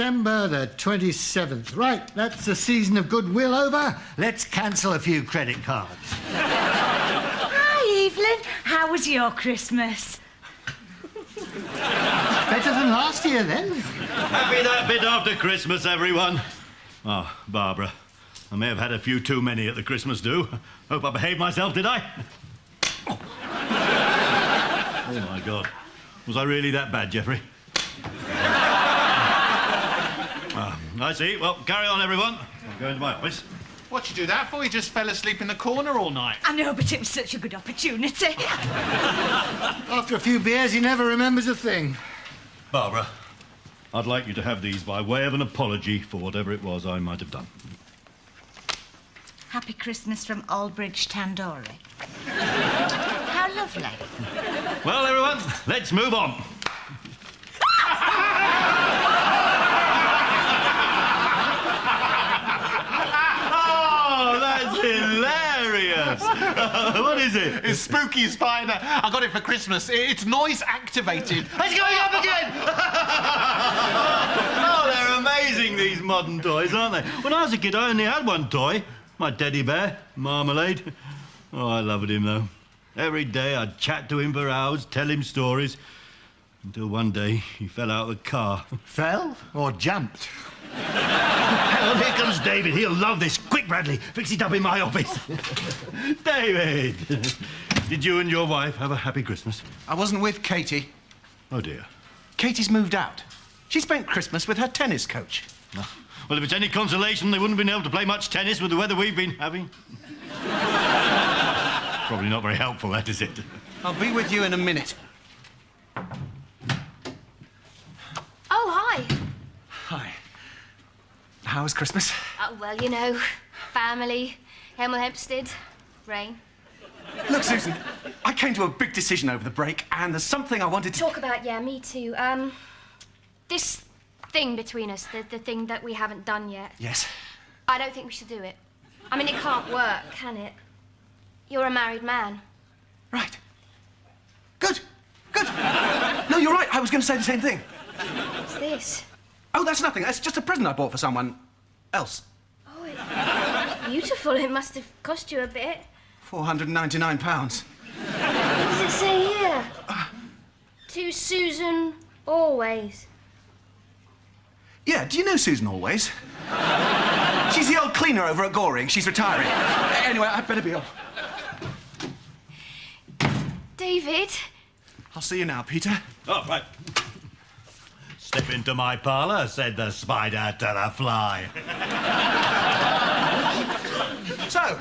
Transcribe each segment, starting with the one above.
December the 27th. Right, that's the season of goodwill over. Let's cancel a few credit cards. Hi, Evelyn. How was your Christmas? Better than last year, then. Happy that bit after Christmas, everyone. Oh, Barbara, I may have had a few too many at the Christmas do. Hope I behaved myself, did I? Oh, my God. Was I really that bad, Geoffrey? I see. Well, carry on, everyone. I'll go into my office. What'd you do that for? You just fell asleep in the corner all night. I know, but it was such a good opportunity. After a few beers, he never remembers a thing. Barbara, I'd like you to have these by way of an apology for whatever it was I might have done. Happy Christmas from Aldbridge Tandoori. How lovely. Well, everyone, let's move on. Oh, that's hilarious. What is it? It's Spooky Spider. I got it for Christmas. It's noise activated. It's going up again! Oh, they're amazing, these modern toys, aren't they? When I was a kid, I only had one toy. My teddy bear, Marmalade. Oh, I loved him, though. Every day I'd chat to him for hours, tell him stories, until one day he fell out of the car. Fell or jumped? Well, here comes David. He'll love this. Quick, Bradley, fix it up in my office. David, did you and your wife have a happy Christmas? I wasn't with Katie. Oh, dear. Katie's moved out. She spent Christmas with her tennis coach. Well, if it's any consolation, they wouldn't have been able to play much tennis with the weather we've been having. Probably not very helpful, that, is it? I'll be with you in a minute. Oh, hi. Hi. How was Christmas? Oh, well, you know, family, Hemel Hempstead, rain. Look, Susan, I came to a big decision over the break, and there's something I wanted to... Talk about, yeah, me too. This thing between us, the thing that we haven't done yet. Yes? I don't think we should do it. I mean, it can't work, can it? You're a married man. Right. Good. Good. No, you're right. I was going to say the same thing. What's this? Oh, that's nothing. That's just a present I bought for someone else. Oh, it's beautiful. It must have cost you a bit. £499. What does it say here? To Susan Always. Yeah, do you know Susan Always? She's the old cleaner over at Goring. She's retiring. Anyway, I'd better be off. David? I'll see you now, Peter. Oh, right. Step into my parlour, said the spider to the fly. So,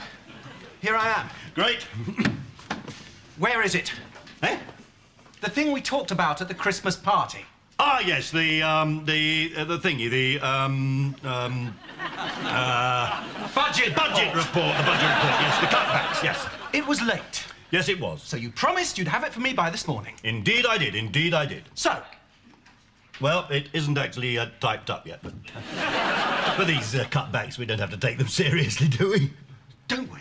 here I am. Great. Where is it? Eh? The thing we talked about at the Christmas party. Ah, yes, the thingy, budget report, yes, the cutbacks, yes. It was late. Yes, it was. So you promised you'd have it for me by this morning. Indeed I did, indeed I did. So? Well, it isn't actually typed up yet, but for these cutbacks, we don't have to take them seriously, do we? Don't we?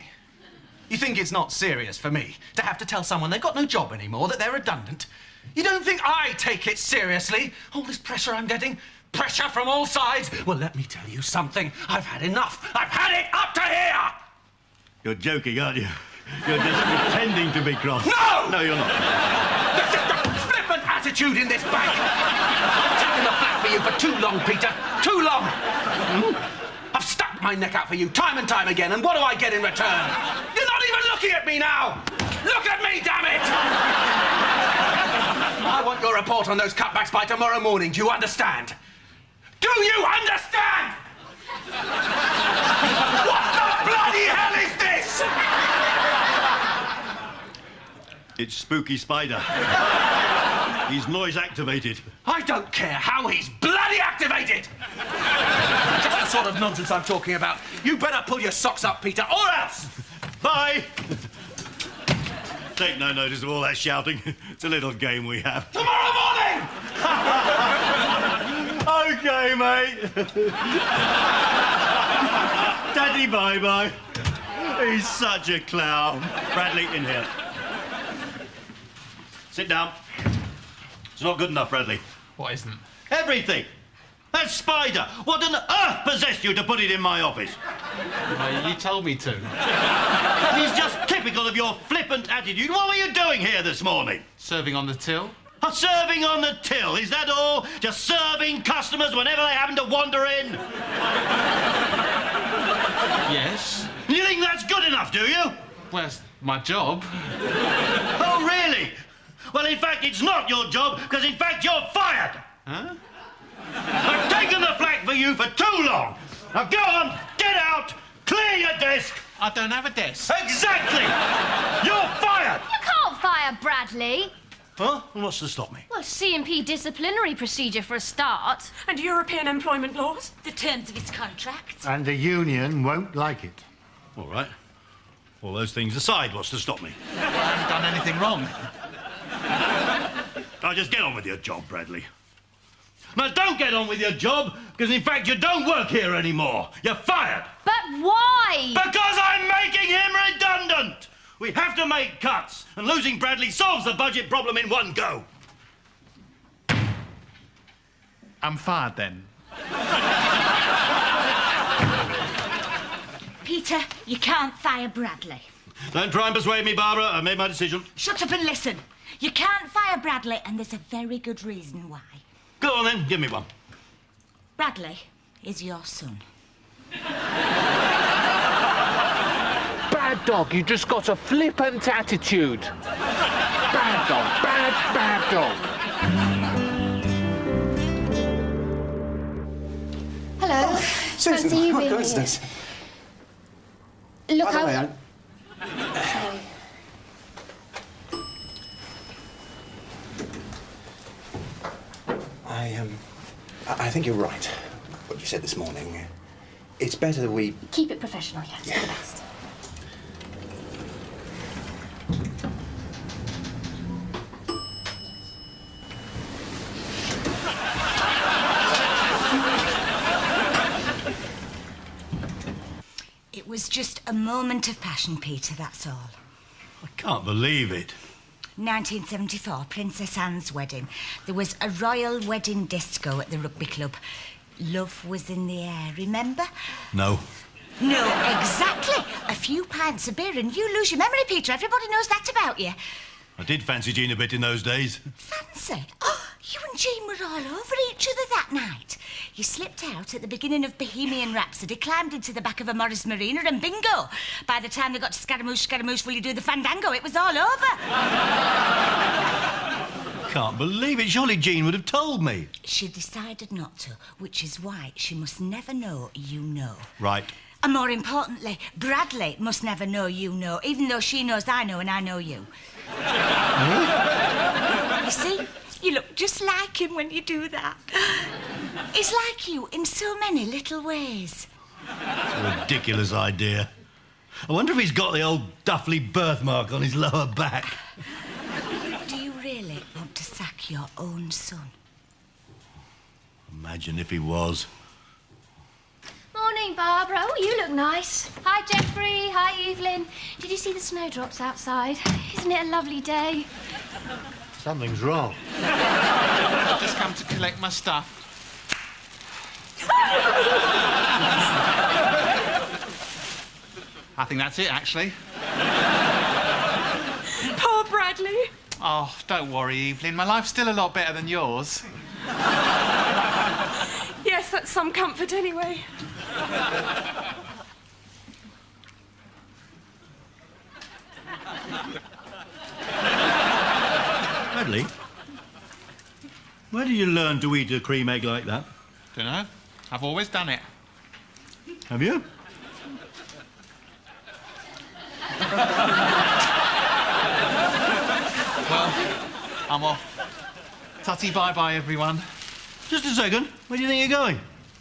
You think it's not serious for me to have to tell someone they've got no job anymore, that they're redundant? You don't think I take it seriously? All this pressure I'm getting, pressure from all sides. Well, let me tell you something. I've had enough. I've had it up to here! You're joking, aren't you? You're just pretending to be cross. No! No, you're not. There's just a flippant attitude in this bank. I've taken the flak for you for too long, Peter. Too long. I've stuck my neck out for you time and time again, and what do I get in return? You're not even looking at me now! Look at me, damn it! I want your report on those cutbacks by tomorrow morning, do you understand? Do you understand? What the bloody hell is this? It's Spooky Spider. He's noise activated. I don't care how he's bloody activated! Just the sort of nonsense I'm talking about. You better pull your socks up, Peter, or else! Bye! Take no notice of all that shouting. It's a little game we have. Tomorrow morning! OK, mate. Daddy, bye-bye. He's such a clown. Bradley, in here. Sit down. It's not good enough, Bradley. What isn't? Everything. That spider! What on earth possessed you to put it in my office? You told me to. That is just typical of your flippant attitude. What were you doing here this morning? Serving on the till? Serving on the till, is that all? Just serving customers whenever they happen to wander in? Yes. You think that's good enough, do you? Well, it's my job. Oh, really? Well, in fact, it's not your job, because in fact you're fired. Huh? I've taken the flak for you for too long. Now go on, get out, clear your desk. I don't have a desk. Exactly. You're fired. You can't fire Bradley. Huh? And what's to stop me? Well, C&P disciplinary procedure for a start. And European employment laws? The terms of his contract. And the union won't like it. All right. All those things aside, what's to stop me? I haven't done anything wrong. Now just get on with your job, Bradley. Now don't get on with your job, because in fact you don't work here anymore. You're fired. But why? Because I'm making him redundant. We have to make cuts, and losing Bradley solves the budget problem in one go. I'm fired then. Peter, you can't fire Bradley. Don't try and persuade me, Barbara. I've made my decision. Shut up and listen. You can't fire Bradley, and there's a very good reason why. Go on then, give me one. Bradley is your son. Bad dog, you just got a flippant attitude. Bad dog, bad dog. Hello. Susan, Fancy you what being coincidence. here. Look, By the way, Sorry. I think you're right. What you said this morning. It's better that we... Keep it professional, yes, for the best. It was just a moment of passion, Peter, that's all. I can't believe it. 1974, Princess Anne's wedding. There was a royal wedding disco at the rugby club. Love was in the air, remember? No. No, exactly. A few pints of beer and you lose your memory, Peter. Everybody knows that about you. I did fancy Jean a bit in those days. Fancy? Oh, you and Jean were all over each other that night. You slipped out at the beginning of Bohemian Rhapsody, climbed into the back of a Morris Marina, and bingo! By the time they got to Scaramouche, Scaramouche, will you do the fandango? It was all over. Can't believe it. Surely Jean would have told me. She decided not to, which is why she must never know you know. Right. And more importantly, Bradley must never know you know, even though she knows I know and I know you. You see? You look just like him when you do that. He's like you in so many little ways. It's a ridiculous idea. I wonder if he's got the old Duffley birthmark on his lower back. Do you really want to sack your own son? Imagine if he was. Morning, Barbara. Oh, you look nice. Hi, Geoffrey. Hi, Evelyn. Did you see the snowdrops outside? Isn't it a lovely day? Something's wrong. I've just come to collect my stuff. I think that's it, actually. Poor Bradley. Oh, don't worry, Evelyn. My life's still a lot better than yours. Yes, that's some comfort anyway. Bradley, where did you learn to eat a cream egg like that? Dunno. I've always done it. Have you? Well, I'm off. Tutty bye-bye, everyone. Just a second. Where do you think you're going?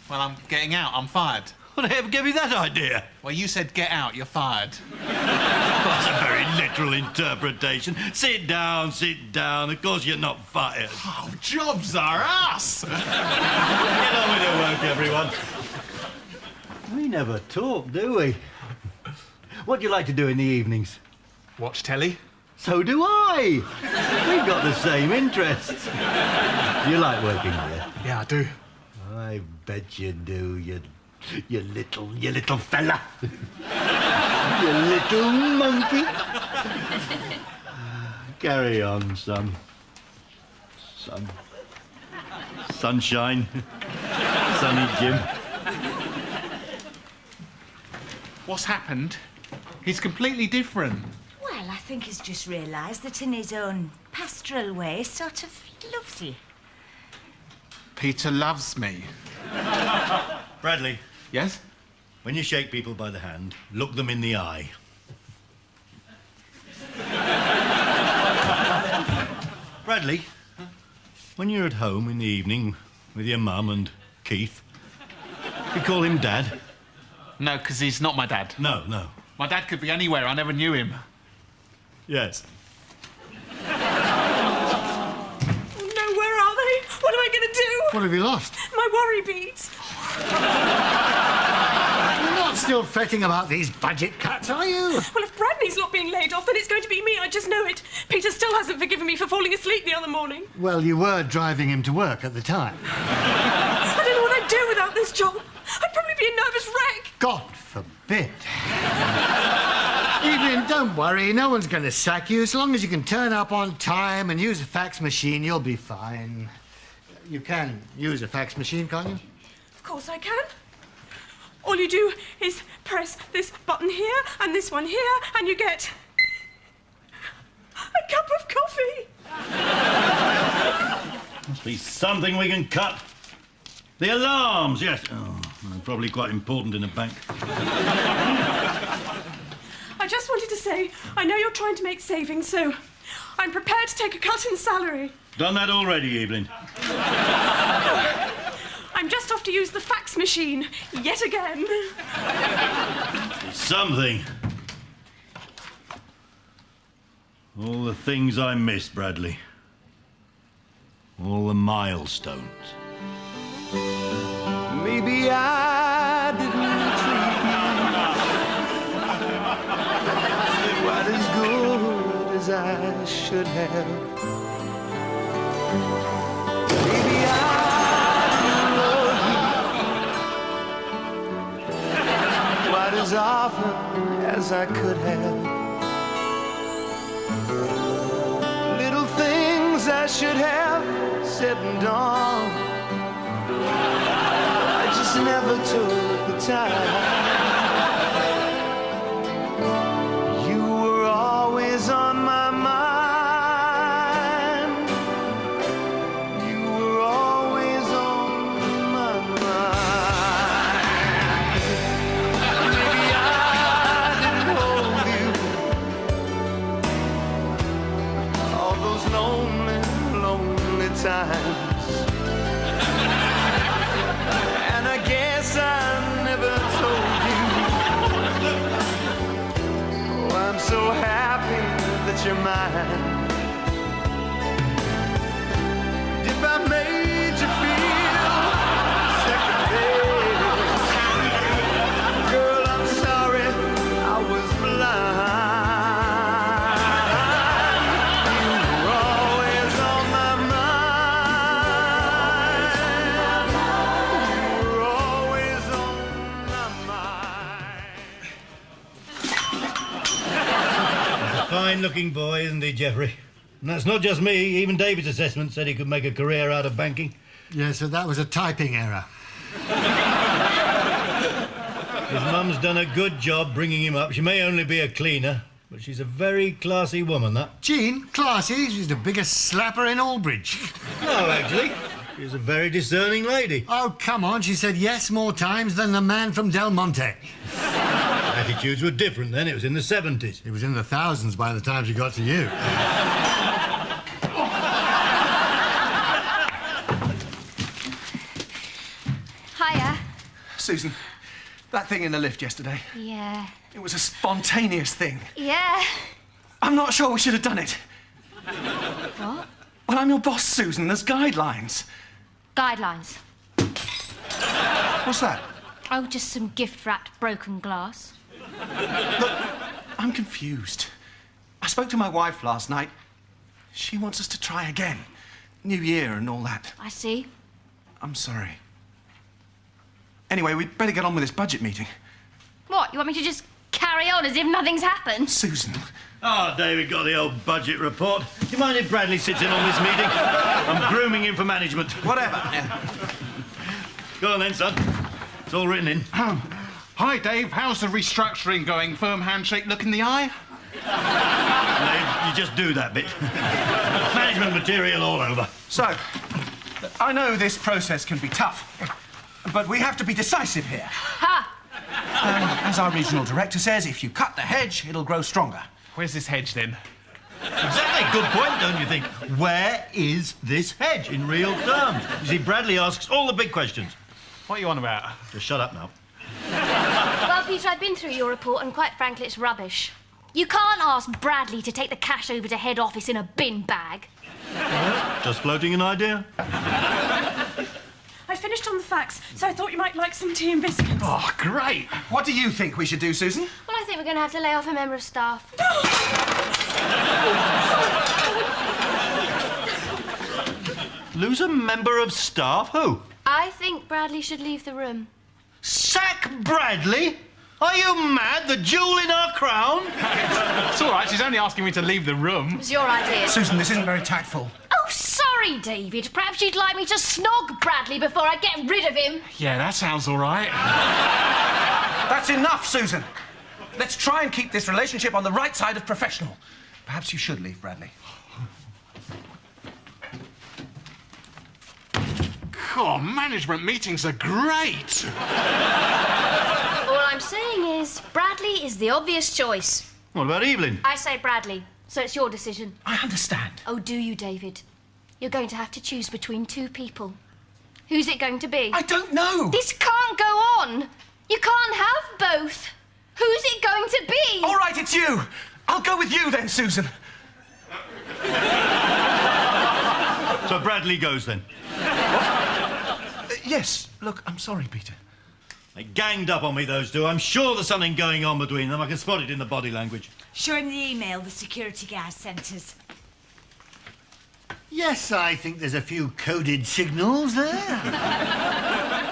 Well, I'm getting out. I'm fired. What the hell gave you that idea? Well, you said get out. You're fired. That's a very literal interpretation. Sit down, sit down. Of course you're not fired. Oh, jobs are us. Get on with your work, everyone. We never talk, do we? What do you like to do in the evenings? Watch telly. So do I. We've got the same interests. You like working here? Yeah, I do. I bet you do, you little fella. You little monkey. Carry on, son. Sunshine. Sunny Jim. What's happened? He's completely different. Well, I think he's just realised that in his own pastoral way, sort of loves you. Peter loves me. Bradley, Yes? when you shake people by the hand, look them in the eye. Bradley, when you're at home in the evening with your mum and Keith, you call him Dad? No, because he's not my dad. No. My dad could be anywhere. I never knew him. Yes. Oh, no, where are they? What am I going to do? What have you lost? My worry beads. You're not still fretting about these budget cuts, are you? Well, if Bradley's not being laid off, then it's going to be me. I just know it. Peter still hasn't forgiven me for falling asleep the other morning. Well, you were driving him to work at the time. I don't know what I'd do without this job. I'd probably be a nervous wreck. God forbid. Evelyn, don't worry. No one's going to sack you. As long as you can turn up on time and use a fax machine, you'll be fine. You can use a fax machine, can't you? Of course I can. All you do is press this button here and this one here, and you get a cup of coffee. Must be something we can cut. The alarms, yes. Oh, they're probably quite important in a bank. I just wanted to say, I know you're trying to make savings, so I'm prepared to take a cut in salary. Done that already, Evelyn. I'm just off to use the fax machine, yet again. Something. All the things I missed, Bradley. All the milestones. Maybe I didn't treat you quite as good as I should have. Maybe I didn't love you quite as often as I could have. Little things I should have said and done, I just never took the time. You were always on my mind. You were always on my mind. Maybe I didn't hold you all those lonely, lonely times. And I guess I never told you. Oh, I'm so happy that you're mine. If I made you feel second best, girl, I'm sorry I was blind. You were always on my mind. You were always on my mind. Fine-looking boy, isn't he, Geoffrey? And that's not just me. Even David's assessment said he could make a career out of banking. Yeah, so that was a typing error. His mum's done a good job bringing him up. She may only be a cleaner, but she's a very classy woman, that. Jean, classy, she's the biggest slapper in Aldbridge. No, actually. She's a very discerning lady. Oh, come on, she said yes more times than the man from Del Monte. Attitudes were different then. It was in the 70s. It was in the thousands by the time she got to you. Hiya. Susan, that thing in the lift yesterday, Yeah. it was a spontaneous thing. Yeah. I'm not sure we should have done it. What? Well, I'm your boss, Susan. There's guidelines. Guidelines. What's that? Oh, just some gift-wrapped broken glass. Look, I'm confused. I spoke to my wife last night. She wants us to try again. New Year and all that. I see. I'm sorry. Anyway, we'd better get on with this budget meeting. What, you want me to just carry on as if nothing's happened? Susan. Oh, David got the old budget report. Do you mind if Bradley sits in on this meeting? I'm grooming him for management. Whatever. Go on then, son. It's all written in. Hi, Dave. How's the restructuring going? Firm handshake, look in the eye? Dave, you just do that bit. Management material all over. So, I know this process can be tough, but we have to be decisive here. Ha! As our regional director says, if you cut the hedge, it'll grow stronger. Where's this hedge, then? Exactly. Good point, don't you think? Where is this hedge in real terms? You see, Bradley asks all the big questions. What are you on about? Just shut up now. Well, Peter, I've been through your report, and quite frankly, it's rubbish. You can't ask Bradley to take the cash over to head office in a bin bag. Just floating an idea? I finished on the facts, so I thought you might like some tea and biscuits. Oh, great. What do you think we should do, Susan? Well, I think we're going to have to lay off a member of staff. Lose a member of staff? Who? I think Bradley should leave the room. Sack Bradley? Are you mad? The jewel in our crown? It's all right. She's only asking me to leave the room. It was your idea. Susan, this isn't very tactful. Oh, sorry, David. Perhaps you'd like me to snog Bradley before I get rid of him. Yeah, that sounds all right. That's enough, Susan. Let's try and keep this relationship on the right side of professional. Perhaps you should leave, Bradley. Oh, management meetings are great. All I'm saying is Bradley is the obvious choice. What about Evelyn? I say Bradley, so it's your decision. I understand. Oh, do you, David? You're going to have to choose between two people. Who's it going to be? I don't know. This can't go on. You can't have both. Who's it going to be? All right, it's you. I'll go with you then, Susan. So Bradley goes then. Yes. Look, I'm sorry, Peter. They ganged up on me, those two. I'm sure there's something going on between them. I can spot it in the body language. Show him the email the security guy sent us. Yes, I think there's a few coded signals there.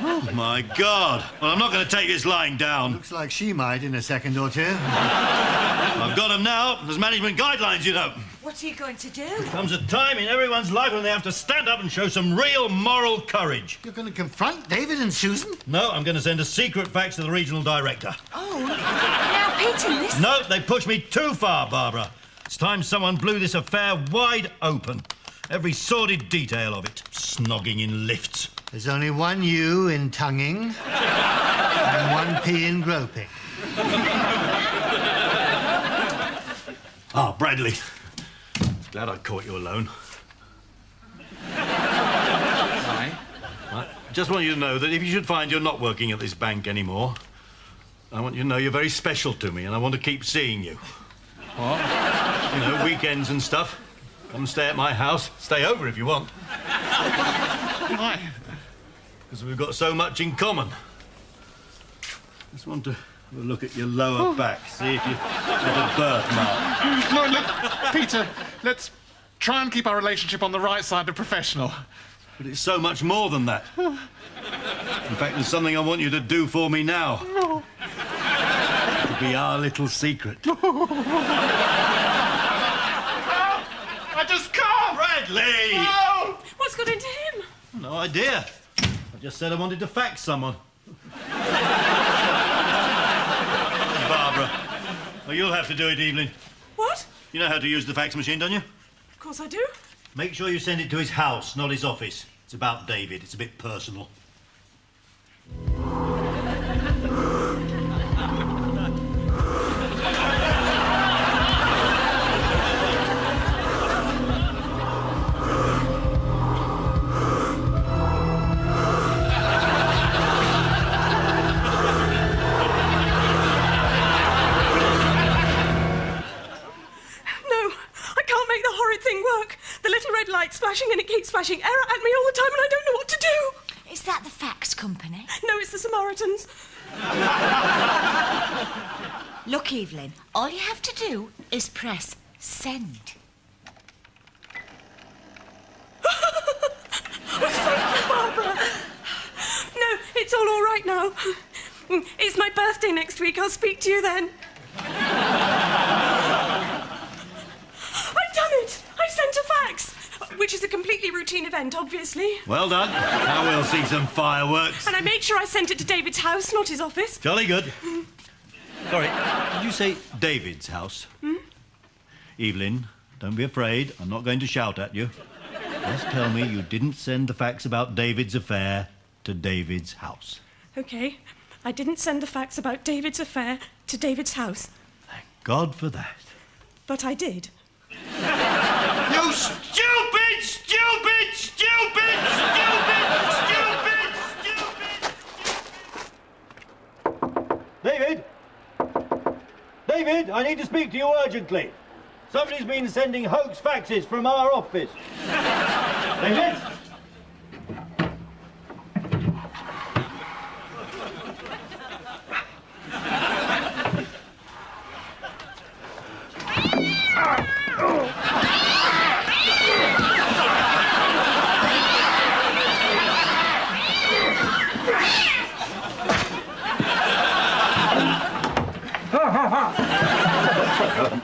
Oh, my God. Well, I'm not going to take this lying down. Looks like she might in a second or two. I've got them now. There's management guidelines, you know. What are you going to do? Comes a time in everyone's life when they have to stand up and show some real moral courage. You're going to confront David and Susan? No, I'm going to send a secret fax to the regional director. Oh, now, Peter, listen. No, they pushed me too far, Barbara. It's time someone blew this affair wide open. Every sordid detail of it. Snogging in lifts. There's only one U in tonguing and one P in groping. Ah, Bradley. Glad I caught you alone. Right. I just want you to know that if you should find you're not working at this bank anymore, I want you to know you're very special to me and I want to keep seeing you. What? You know, weekends and stuff. Come and stay at my house. Stay over if you want. Why? Because we've got so much in common. Just want to have a look at your lower back, see if you've got a birthmark. No, look, Peter, let's try and keep our relationship on the right side of professional. But it's so much more than that. In fact, there's something I want you to do for me now. It'll be our little secret. I just can't! Bradley! No! What's got into him? No idea. I just said I wanted to fax someone. Barbara. Well, you'll have to do it, Evelyn. What? You know how to use the fax machine, don't you? Of course I do. Make sure you send it to his house, not his office. It's about David. It's a bit personal. flashing and it keeps flashing error at me all the time and I don't know what to do. Is that the fax company? No, it's the Samaritans. Look, Evelyn, all you have to do is press send. Oh, thank you, Barbara. No, It's all right now. It's my birthday next week. I'll speak to you then. I've done it! I sent a fax! Which is a completely routine event, obviously. Well done. Now we'll see some fireworks. And I made sure I sent it to David's house, not his office. Jolly good. Sorry, did you say David's house? Evelyn, don't be afraid. I'm not going to shout at you. Just tell me you didn't send the fax about David's affair to David's house. OK. I didn't send the fax about David's affair to David's house. Thank God for that. But I did. You stupid, stupid, stupid, stupid, stupid, stupid! David! David, I need to speak to you urgently. Somebody's been sending hoax faxes from our office. David?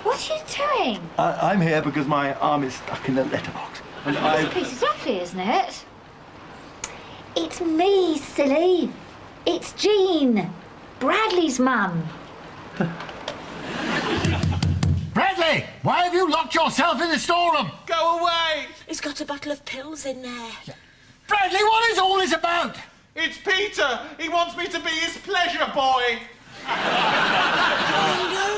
What are you doing? I'm here because my arm is stuck in the letterbox. And I... It's exactly, isn't it? It's me, silly. It's Jean, Bradley's mum. Bradley, why have you locked yourself in the storeroom? Go away! He's got a bottle of pills in there. Bradley, what is all this about? It's Peter! He wants me to be his pleasure boy! Oh, no.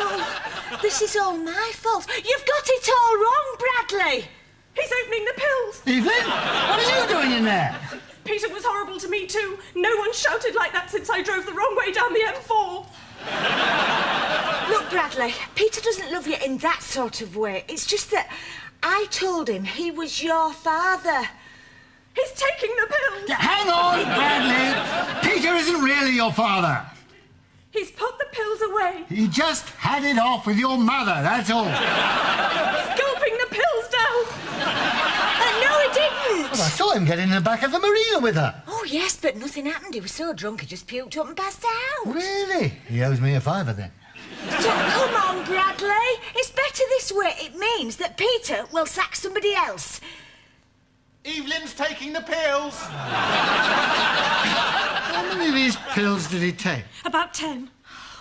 This is all my fault. You've got it all wrong, Bradley. He's opening the pills. Evelyn, what are you doing in there? Peter was horrible to me too. No one shouted like that since I drove the wrong way down the M4. Look, Bradley, Peter doesn't love you in that sort of way. It's just that I told him he was your father. He's taking the pills. Hang on, Bradley. Peter isn't really your father. He's put the pills away. He just had it off with your mother, that's all. He's gulping the pills down. No, he didn't. Well, I saw him get in the back of the marina with her. Oh, yes, but nothing happened. He was so drunk he just puked up and passed out. Really? He owes me a £5 then. So, come on, Bradley. It's better this way. It means that Peter will sack somebody else. Evelyn's taking the pills! How many of these pills did he take? About 10.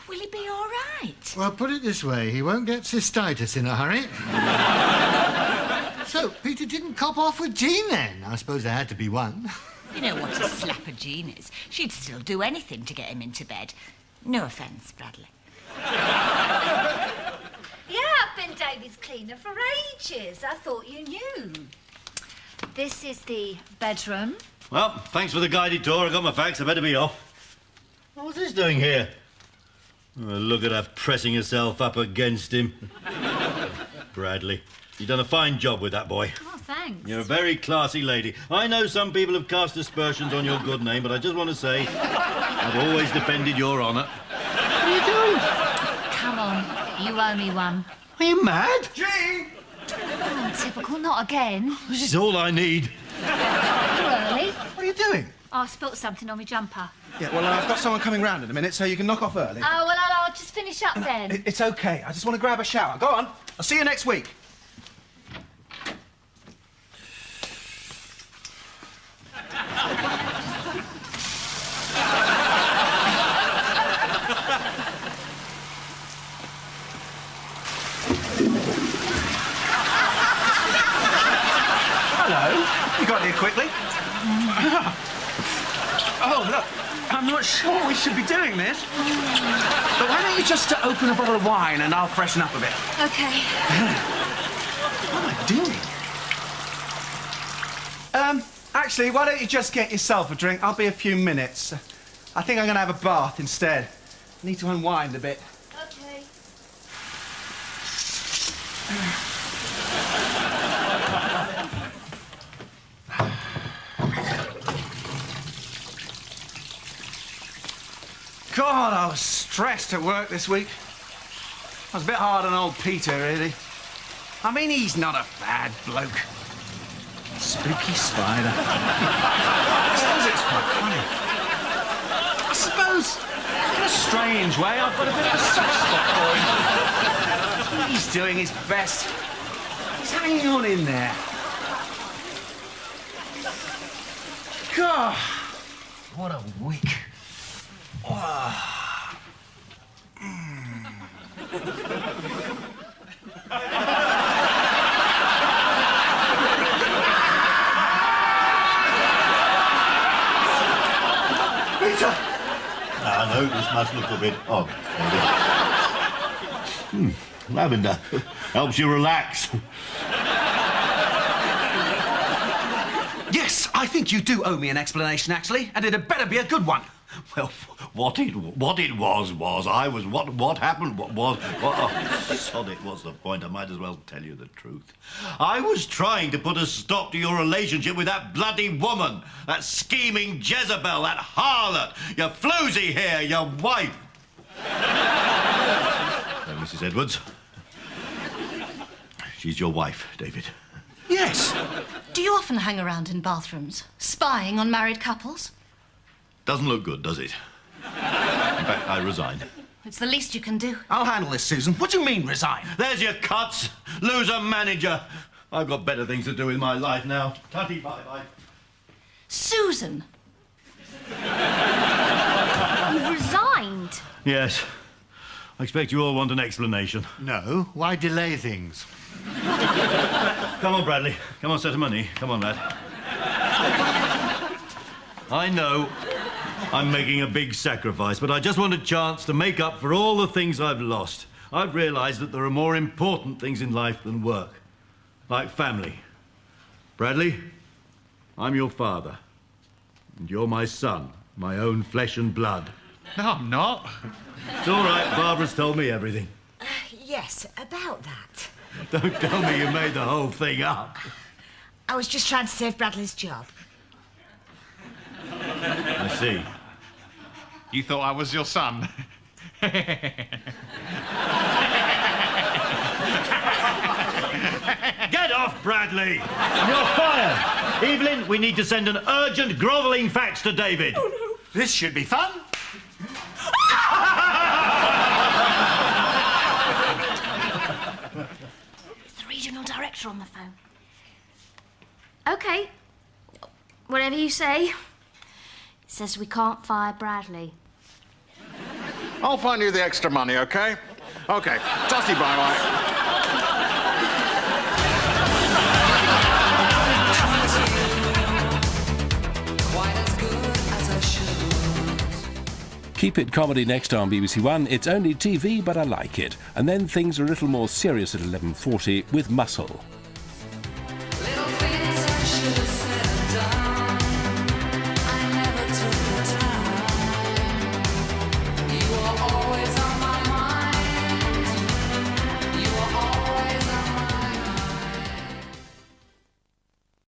Will he be all right? Well, put it this way, he won't get cystitis in a hurry. So, Peter didn't cop off with Jean then? I suppose there had to be one. You know what a slapper Jean is. She'd still do anything to get him into bed. No offence, Bradley. Yeah, I've been David's cleaner for ages. I thought you knew. This is the bedroom. Well, thanks for the guided tour. I got my fax. I better be off. What's this doing here? Oh, look at her pressing herself up against him. Bradley, you've done a fine job with that boy. Oh, thanks. You're a very classy lady. I know some people have cast aspersions on your good name, but I just want to say I've always defended your honour. What are you doing? Come on, you owe me one. Are you mad? Jean! Oh, typical, not again. This is all I need. Too early. What are you doing? Oh, I spilt something on my jumper. Yeah, well, I've got someone coming round in a minute, so you can knock off early. Oh, well, I'll just finish up then. It's okay. I just want to grab a shower. Go on. I'll see you next week. Hello. You got here quickly. Oh, look. I'm not sure we should be doing this. But why don't you just open a bottle of wine and I'll freshen up a bit? OK. What am I doing? Actually, why don't you just get yourself a drink? I'll be a few minutes. I think I'm going to have a bath instead. I need to unwind a bit. OK. God, I was stressed at work this week. I was a bit hard on old Peter, really. I mean, he's not a bad bloke. Spooky spider. I suppose it's quite funny. suppose, in a strange way, I've got a bit of a soft spot for him. He's doing his best. He's hanging on in there. God, what a week. Peter! I know, this must look a bit odd. Lavender helps you relax. Yes, I think you do owe me an explanation, actually, and it had better be a good one. Well, what it was what happened was sod it, what's the point? I might as well tell you the truth. I was trying to put a stop to your relationship with that bloody woman, that scheming Jezebel, that harlot, your floozy here, your wife. Mrs. Edwards, she's your wife, David. Yes. Do you often hang around in bathrooms, spying on married couples? Doesn't look good, does it? In fact, I resign. It's the least you can do. I'll handle this, Susan. What do you mean, resign? There's your cuts. Lose a manager. I've got better things to do with my life now. Tutty, bye-bye. Susan! You've resigned. Yes. I expect you all want an explanation. No, why delay things? Come on, Bradley. Come on, set of money. Come on, lad. I know I'm making a big sacrifice, but I just want a chance to make up for all the things I've lost. I've realised that there are more important things in life than work, like family. Bradley, I'm your father, and you're my son, my own flesh and blood. No, I'm not. It's all right, Barbara's told me everything. Yes, about that. Don't tell me you made the whole thing up. I was just trying to save Bradley's job. I see. You thought I was your son? Get off, Bradley! You're fired! Evelyn, we need to send an urgent grovelling fax to David. Oh, no. This should be fun. It's the regional director on the phone. OK. Whatever you say. It says we can't fire Bradley. I'll find you the extra money, OK? OK. Dusty, bye-bye. Keep It Comedy next on BBC One. It's only TV, but I like it. And then things are a little more serious at 11:40 with Muscle.